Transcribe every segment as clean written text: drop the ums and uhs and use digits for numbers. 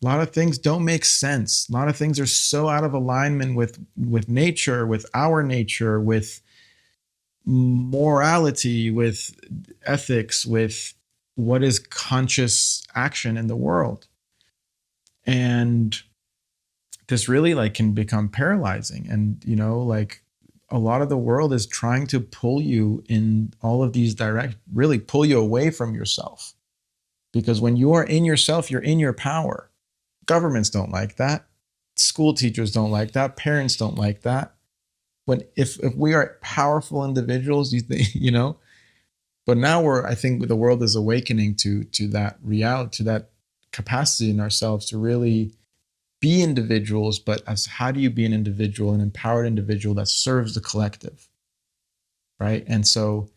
A lot of things don't make sense. A lot of things are so out of alignment with nature, with our nature, with morality, with ethics, with what is conscious action in the world. And this really like can become paralyzing. And, you know, like a lot of the world is trying to pull you in all of these really pull you away from yourself. Because when you are in yourself, you're in your power. Governments don't like that. School teachers don't like that. Parents don't like that. When if we are powerful individuals, you think, you know, but now I think the world is awakening to that reality, to that capacity in ourselves to really be individuals, but as how do you be an individual, an empowered individual that serves the collective, right? And so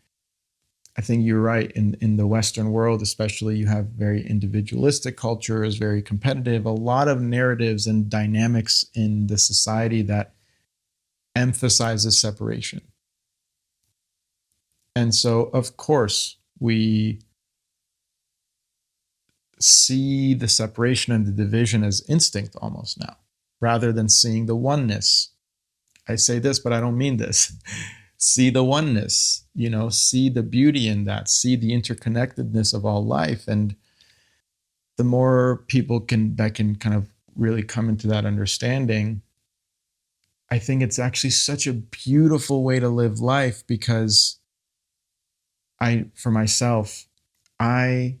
I think you're right. In the Western world, especially, you have very individualistic cultures, very competitive, a lot of narratives and dynamics in the society that emphasizes separation. And so, of course, we see the separation and the division as instinct almost now, rather than seeing the oneness. I say this, but I don't mean this. See the oneness, you know, see the beauty in that, see the interconnectedness of all life. And the more people can kind of really come into that understanding, I think it's actually such a beautiful way to live life, because for myself, I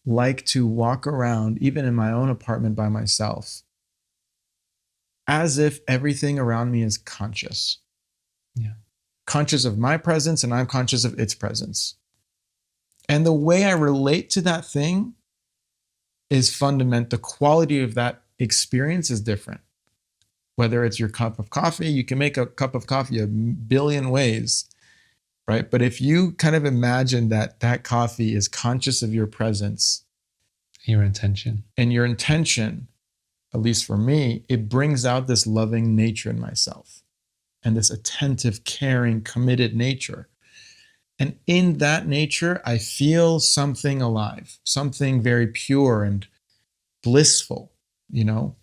like to walk around, even in my own apartment by myself, as if everything around me is conscious. Yeah. Conscious of my presence, and I'm conscious of its presence. And the way I relate to that thing is fundamental. The quality of that experience is different. Whether it's your cup of coffee, you can make a cup of coffee a billion ways, right? But if you kind of imagine that that coffee is conscious of your presence, your intention, at least for me, it brings out this loving nature in myself and this attentive, caring, committed nature. And in that nature, I feel something alive, something very pure and blissful, you know?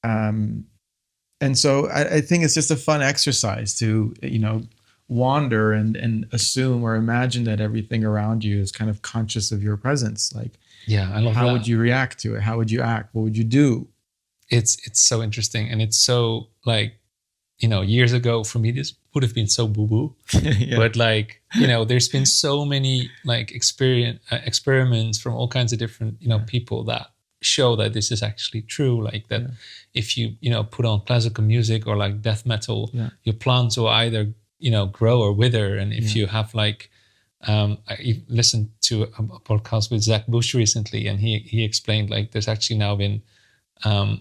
And so I think it's just a fun exercise to, you know, wander and assume or imagine that everything around you is kind of conscious of your presence. Like, yeah, I love how that. would you react to it? How would you act? What would you do? It's so interesting. And it's so like, you know, years ago for me, this would have been so boo-boo. Yeah. But like, you know, there's been so many like experiments from all kinds of different, you know, people that show that this is actually true. Like that if you know, put on classical music or like death metal, your plants will either, you know, grow or wither. And if you have like, I listened to a podcast with Zach Bush recently, and he explained like there's actually now been an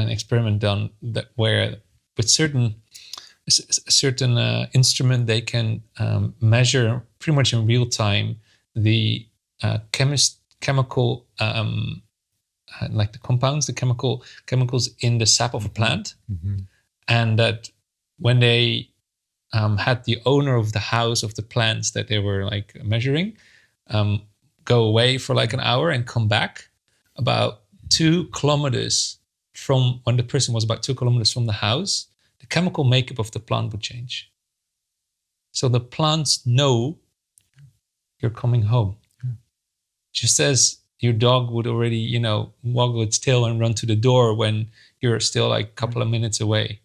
experiment done that where with certain instrument they can measure pretty much in real time the chemical like the compounds, the chemicals in the sap of a plant, and that when they had the owner of the house of the plants that they were like measuring go away for like an hour and come back about 2 kilometers from when the person was about 2 kilometers from the house, the chemical makeup of the plant would change. So the plants know you're coming home. Just as your dog would already, you know, waggle its tail and run to the door when you're still like a couple of minutes away.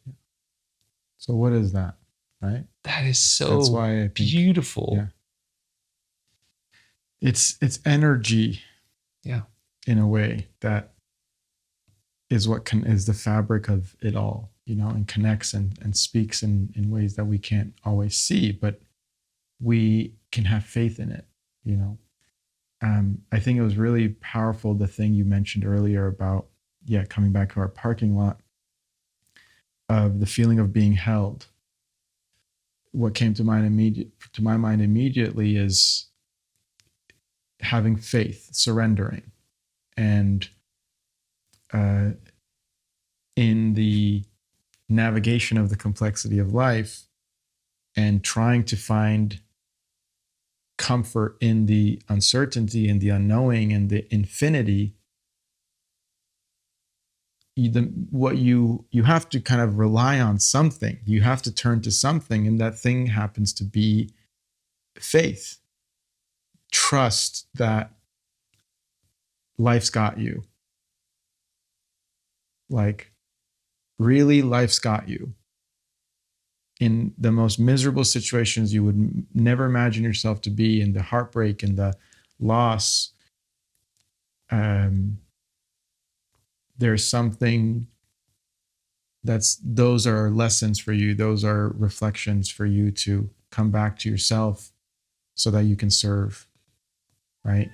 So what is that, right? That is so That's why I think, beautiful. Yeah. It's energy. Yeah. In a way that is what is the fabric of it all, you know, and connects and speaks in ways that we can't always see, but we can have faith in it, you know. I think it was really powerful, the thing you mentioned earlier about, coming back to our parking lot, of the feeling of being held. What came to my mind immediately is having faith, surrendering, and in the navigation of the complexity of life and trying to find comfort in the uncertainty and the unknowing and the infinity, you have to kind of rely on something. You have to turn to something, and that thing happens to be faith. Trust that life's got you. Like, really, life's got you. In the most miserable situations you would never imagine yourself to be, in the heartbreak and the loss, there's something those are lessons for you. Those are reflections for you to come back to yourself so that you can serve, right?